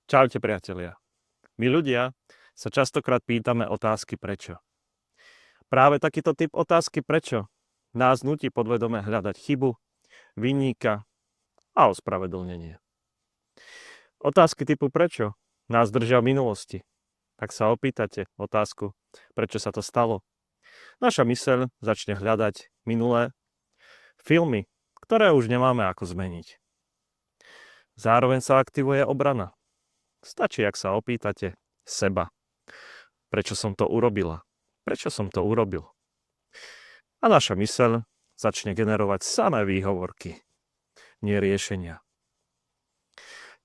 Čaute priatelia. My ľudia sa častokrát pýtame otázky prečo. Práve takýto typ otázky prečo nás nutí podvedome hľadať chybu, vinníka a ospravedlnenie. Otázky typu prečo nás držia v minulosti. Ak sa opýtate otázku, prečo sa to stalo, naša myseľ začne hľadať minulé filmy, ktoré už nemáme ako zmeniť. Zároveň sa aktivuje obrana. Stačí, ak sa opýtate seba, prečo som to urobila, prečo som to urobil. A naša myseľ začne generovať samé výhovorky, nie riešenia.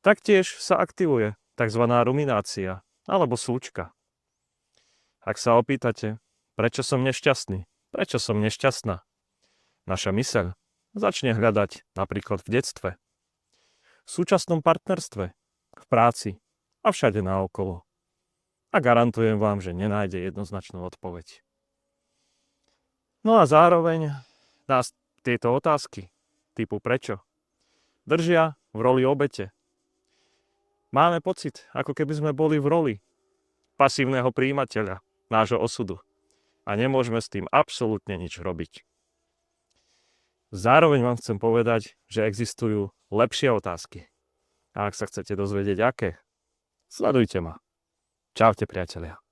Taktiež sa aktivuje tzv. Ruminácia alebo súčka. Ak sa opýtate, prečo som nešťastný, prečo som nešťastná, naša myseľ začne hľadať napríklad v detstve, v súčasnom partnerstve, v práci a všade naokolo. A garantujem vám, že nenájde jednoznačnú odpoveď. No a zároveň nás tieto otázky typu prečo držia v roli obete. Máme pocit, ako keby sme boli v roli pasívneho prijímateľa nášho osudu a nemôžeme s tým absolútne nič robiť. Zároveň vám chcem povedať, že existujú lepšie otázky. A ak sa chcete dozvedieť aké, sledujte ma. Čaute priatelia.